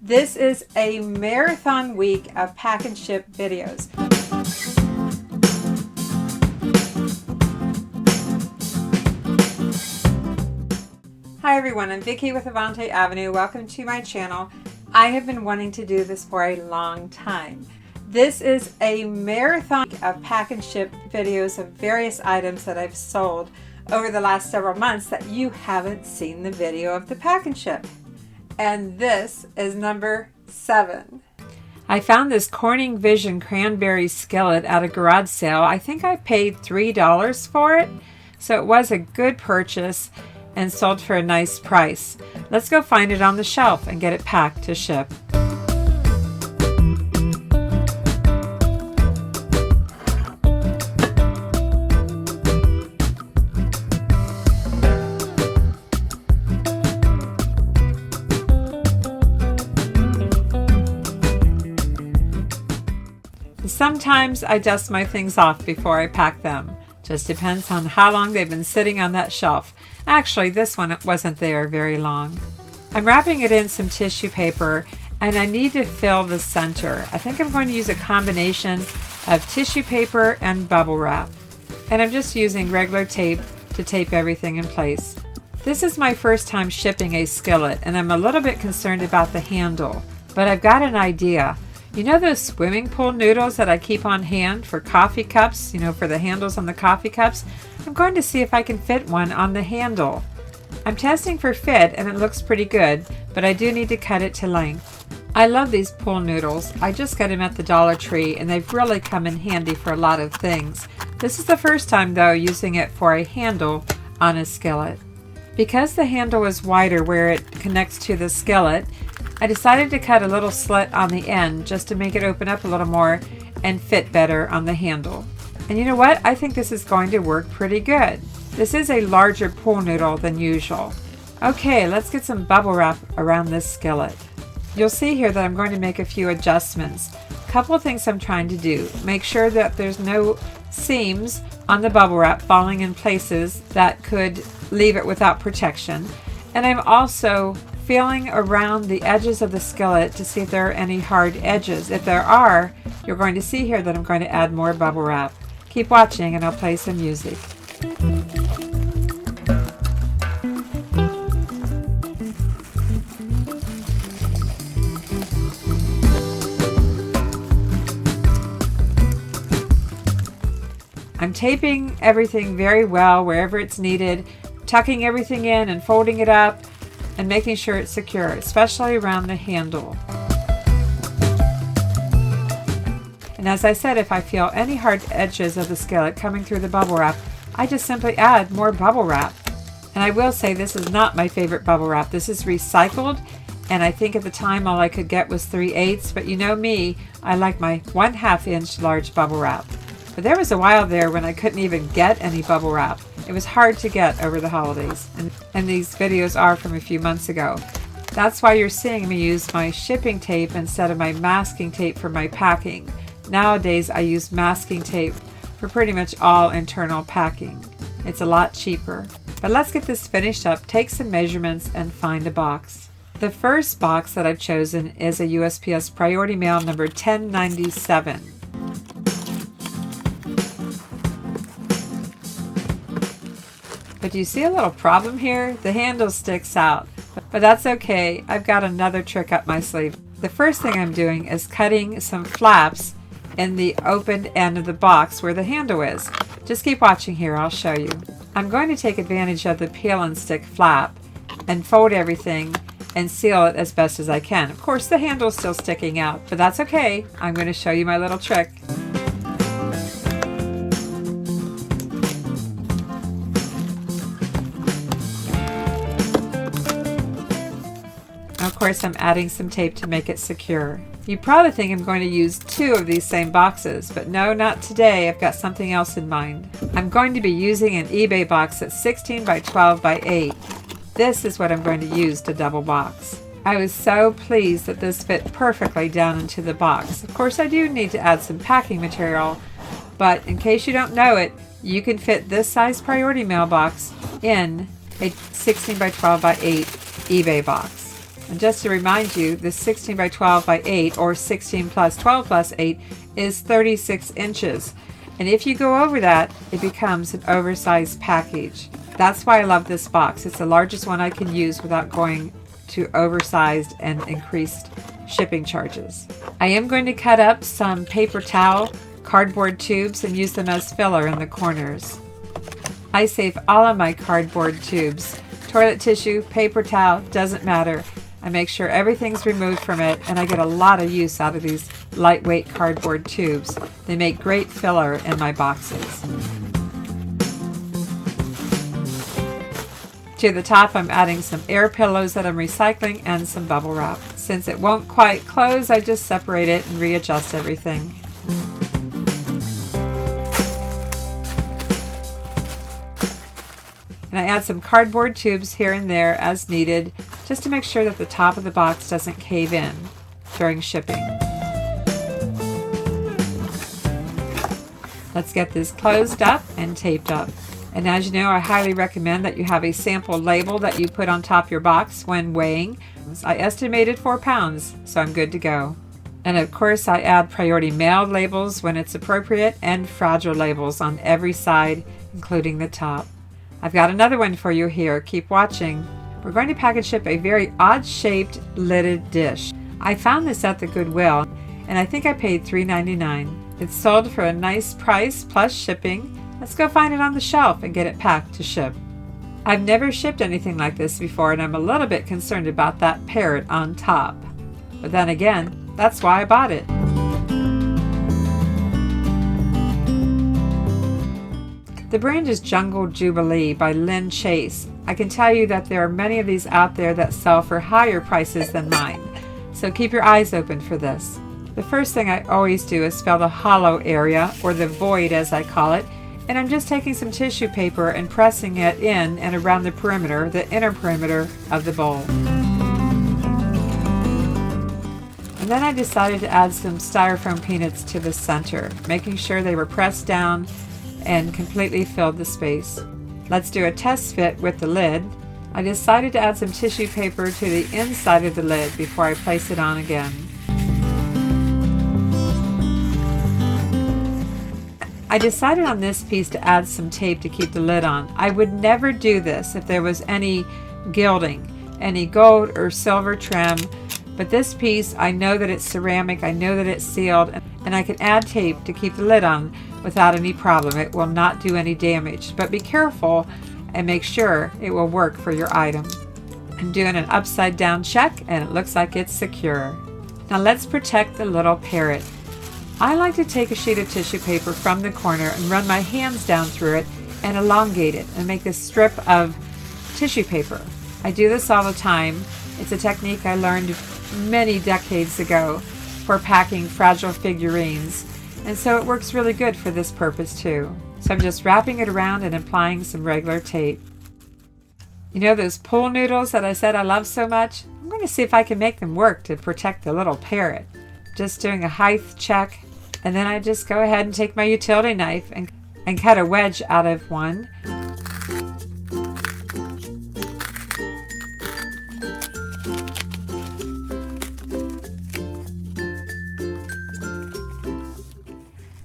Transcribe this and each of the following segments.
This is a marathon week of pack and ship videos. Hi everyone, I'm Vicki with Avante-Avenue. Welcome to my channel. I have been wanting to do this for a long time. This is a marathon of pack and ship videos of various items that I've sold over the last several months that you haven't seen the video of the pack and ship. And this is number 7. I found this Corning Vision cranberry skillet at a garage sale. I think I paid $3 for it, so it was a good purchase and sold for a nice price. Let's go find it on the shelf and get it packed to ship. Sometimes I dust my things off before I pack them. Just depends on how long they've been sitting on that shelf. Actually, this one wasn't there very long. I'm wrapping it in some tissue paper and I need to fill the center. I think I'm going to use a combination of tissue paper and bubble wrap. And I'm just using regular tape to tape everything in place. This is my first time shipping a skillet and I'm a little bit concerned about the handle, but I've got an idea. You know those swimming pool noodles that I keep on hand for coffee cups, for the handles on the coffee cups? I'm going to see if I can fit one on the handle. I'm testing for fit and it looks pretty good, but I do need to cut it to length. I love these pool noodles. I just got them at the Dollar Tree and they've really come in handy for a lot of things. This is the first time though using it for a handle on a skillet. Because the handle is wider where it connects to the skillet, I decided to cut a little slit on the end just to make it open up a little more and fit better on the handle. And you know what? I think this is going to work pretty good. This is a larger pool noodle than usual. Okay, let's get some bubble wrap around this skillet. You'll see here that I'm going to make a few adjustments. A couple of things I'm trying to do. Make sure that there's no seams on the bubble wrap falling in places that could leave it without protection. And I'm also feeling around the edges of the skillet to see if there are any hard edges. If there are, you're going to see here that I'm going to add more bubble wrap. Keep watching and I'll play some music. I'm taping everything very well wherever it's needed, tucking everything in and folding it up and making sure it's secure, especially around the handle. And as I said, if I feel any hard edges of the skillet coming through the bubble wrap, I just simply add more bubble wrap. And I will say this is not my favorite bubble wrap. This is recycled, and I think at the time all I could get was 3/8, but you know me, I like my 1/2 inch large bubble wrap. But there was a while there when I couldn't even get any bubble wrap. It was hard to get over the holidays, and these videos are from a few months ago. That's why you're seeing me use my shipping tape instead of my masking tape for my packing. Nowadays I use masking tape for pretty much all internal packing. It's a lot cheaper. But let's get this finished up, take some measurements, and find a box. The first box that I've chosen is a USPS Priority Mail number 1097. But do you see a little problem here? The handle sticks out, but that's okay. I've got another trick up my sleeve. The first thing I'm doing is cutting some flaps in the opened end of the box where the handle is. Just keep watching here, I'll show you. I'm going to take advantage of the peel and stick flap and fold everything and seal it as best as I can. Of course the handle's still sticking out, but that's okay. I'm going to show you my little trick. Of course, I'm adding some tape to make it secure. You probably think I'm going to use 2 of these same boxes, but no, not today. I've got something else in mind. I'm going to be using an eBay box that's 16 by 12 by 8. This is what I'm going to use to double box. I was so pleased that this fit perfectly down into the box. Of course, I do need to add some packing material, but in case you don't know it, you can fit this size Priority Mail box in a 16 by 12 by 8 eBay box. And just to remind you, this 16 by 12 by 8 or 16 plus 12 plus 8 is 36 inches. And if you go over that, it becomes an oversized package. That's why I love this box. It's the largest one I can use without going to oversized and increased shipping charges. I am going to cut up some paper towel, cardboard tubes, and use them as filler in the corners. I save all of my cardboard tubes. Toilet tissue, paper towel, doesn't matter. I make sure everything's removed from it, and I get a lot of use out of these lightweight cardboard tubes. They make great filler in my boxes. To the top, I'm adding some air pillows that I'm recycling and some bubble wrap. Since it won't quite close, I just separate it and readjust everything. And I add some cardboard tubes here and there as needed, just to make sure that the top of the box doesn't cave in during shipping. Let's get this closed up and taped up. And as you know, I highly recommend that you have a sample label that you put on top your box when weighing. I estimated 4 pounds, so I'm good to go. And of course, I add priority mail labels when it's appropriate and fragile labels on every side, including the top. I've got another one for you here. Keep watching. We're going to package ship a very odd-shaped lidded dish. I found this at the Goodwill, and I think I paid $3.99. It's sold for a nice price plus shipping. Let's go find it on the shelf and get it packed to ship. I've never shipped anything like this before, and I'm a little bit concerned about that parrot on top. But then again, that's why I bought it. The brand is Jungle Jubilee by Lynn Chase. I can tell you that there are many of these out there that sell for higher prices than mine, so keep your eyes open for this. The first thing I always do is fill the hollow area, or the void as I call it, and I'm just taking some tissue paper and pressing it in and around the perimeter, the inner perimeter of the bowl. And then I decided to add some styrofoam peanuts to the center, making sure they were pressed down and completely filled the space. Let's do a test fit with the lid. I decided to add some tissue paper to the inside of the lid before I place it on again. I decided on this piece to add some tape to keep the lid on. I would never do this if there was any gilding, any gold or silver trim, but this piece, I know that it's ceramic, I know that it's sealed, and I can add tape to keep the lid on without any problem. It will not do any damage, but be careful and make sure it will work for your item. I'm doing an upside down check, and it looks like it's secure. Now let's protect the little parrot. I like to take a sheet of tissue paper from the corner and run my hands down through it and elongate it and make a strip of tissue paper. I do this all the time. It's a technique I learned many decades ago for packing fragile figurines, and so it works really good for this purpose too. So I'm just wrapping it around and applying some regular tape. You know those pool noodles that I said I love so much? I'm going to see if I can make them work to protect the little parrot. Just doing a height check, and then I just go ahead and take my utility knife and cut a wedge out of one.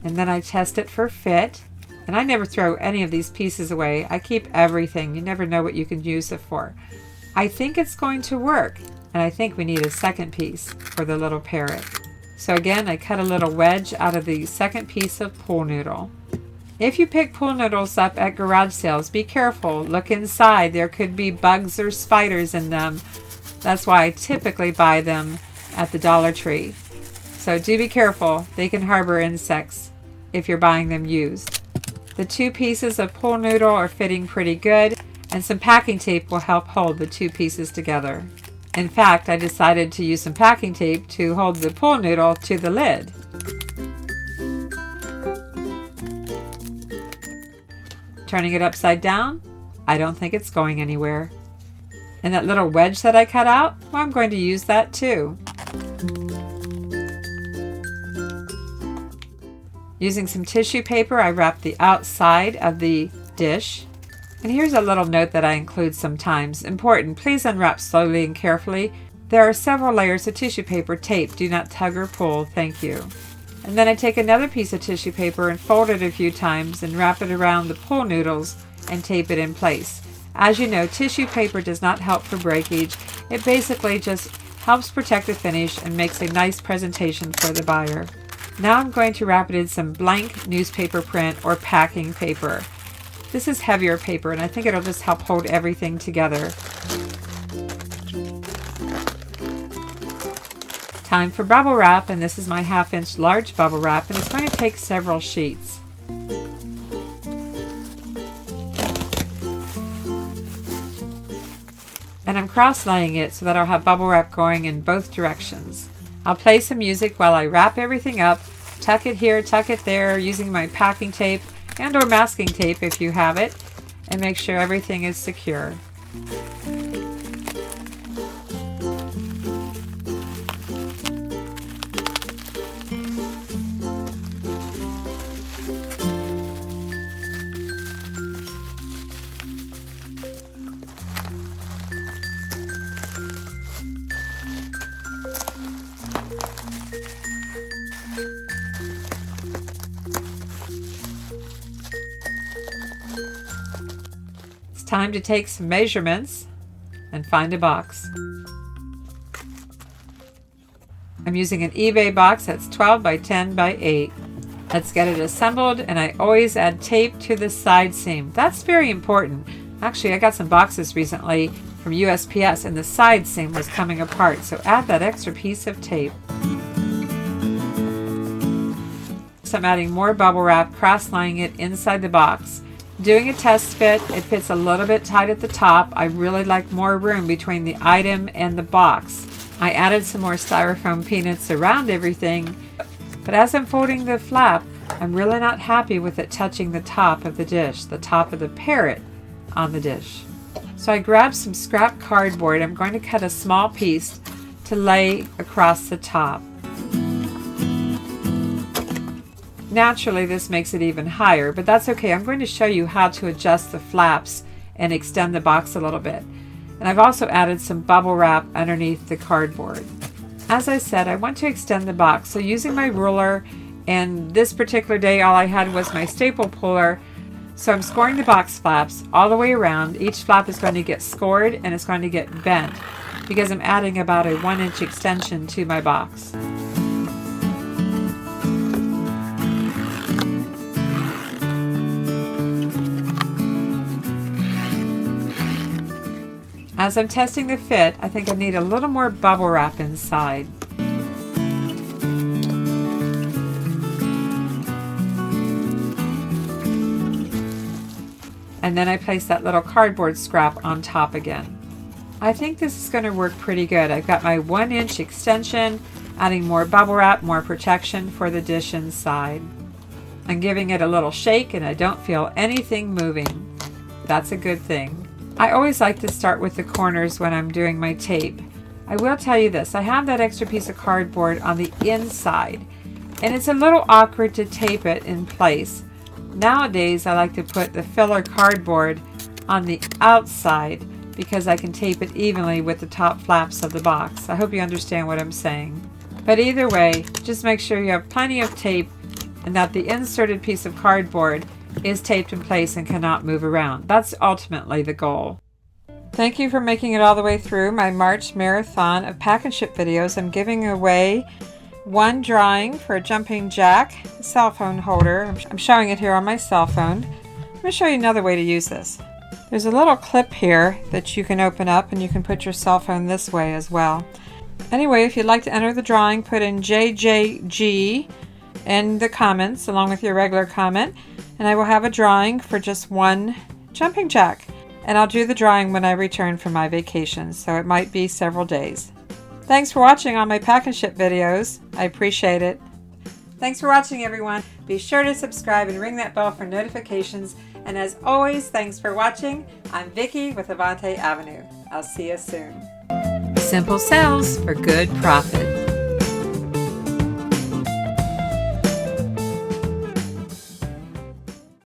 And then I test it for fit. And I never throw any of these pieces away. I keep everything. You never know what you can use it for. I think it's going to work. And I think we need a second piece for the little parrot. So again, I cut a little wedge out of the second piece of pool noodle. If you pick pool noodles up at garage sales, be careful. Look inside. There could be bugs or spiders in them. That's why I typically buy them at the Dollar Tree. So do be careful. They can harbor insects if you're buying them used. The two pieces of pool noodle are fitting pretty good, and some packing tape will help hold the two pieces together. In fact, I decided to use some packing tape to hold the pool noodle to the lid. Turning it upside down, I don't think it's going anywhere. And that little wedge that I cut out, well, I'm going to use that too. Using some tissue paper, I wrap the outside of the dish. And here's a little note that I include sometimes. Important, please unwrap slowly and carefully. There are several layers of tissue paper. Tape, do not tug or pull, thank you. And then I take another piece of tissue paper and fold it a few times and wrap it around the pull noodles and tape it in place. As you know, tissue paper does not help for breakage. It basically just helps protect the finish and makes a nice presentation for the buyer. Now I'm going to wrap it in some blank newspaper print or packing paper. This is heavier paper and I think it'll just help hold everything together. Time for bubble wrap, and this is my 1/2 inch large bubble wrap, and it's going to take several sheets. And I'm cross-laying it so that I'll have bubble wrap going in both directions. I'll play some music while I wrap everything up, tuck it here, tuck it there, using my packing tape and or masking tape if you have it, and make sure everything is secure. Time to take some measurements and find a box. I'm using an eBay box that's 12 by 10 by 8. Let's get it assembled, and I always add tape to the side seam. That's very important. Actually, I got some boxes recently from USPS and the side seam was coming apart, so add that extra piece of tape. So I'm adding more bubble wrap, cross-lining it inside the box. Doing a test fit, it fits a little bit tight at the top. I really like more room between the item and the box. I added some more styrofoam peanuts around everything, but as I'm folding the flap, I'm really not happy with it touching the top of the dish, the top of the parrot on the dish. So I grabbed some scrap cardboard. I'm going to cut a small piece to lay across the top. Naturally, this makes it even higher, but that's okay. I'm going to show you how to adjust the flaps and extend the box a little bit. And I've also added some bubble wrap underneath the cardboard. As I said, I want to extend the box, so using my ruler, and this particular day all I had was my staple puller, so I'm scoring the box flaps all the way around. Each flap is going to get scored and it's going to get bent because I'm adding about a 1-inch extension to my box. As I'm testing the fit, I think I need a little more bubble wrap inside. And then I place that little cardboard scrap on top again. I think this is going to work pretty good. I've got my 1-inch extension, adding more bubble wrap, more protection for the dish inside. I'm giving it a little shake and I don't feel anything moving. That's a good thing. I always like to start with the corners when I'm doing my tape. I will tell you this, I have that extra piece of cardboard on the inside, and it's a little awkward to tape it in place. Nowadays, I like to put the filler cardboard on the outside because I can tape it evenly with the top flaps of the box. I hope you understand what I'm saying. But either way, just make sure you have plenty of tape and that the inserted piece of cardboard is taped in place and cannot move around. That's ultimately the goal. Thank you for making it all the way through my March marathon of pack and ship videos. I'm giving away one drawing for a jumping jack cell phone holder. I'm showing it here on my cell phone. I'm going to show you another way to use this. There's a little clip here that you can open up and you can put your cell phone this way as well. Anyway, if you'd like to enter the drawing, put in JJG in the comments along with your regular comment, and I will have a drawing for just one jumping jack. And I'll do the drawing when I return from my vacation, so it might be several days. Thanks for watching all my pack and ship videos. I appreciate it. Thanks for watching, everyone. Be sure to subscribe and ring that bell for notifications. And as always, thanks for watching. I'm Vicki with Avante Avenue. I'll see you soon. Simple sales for good profit.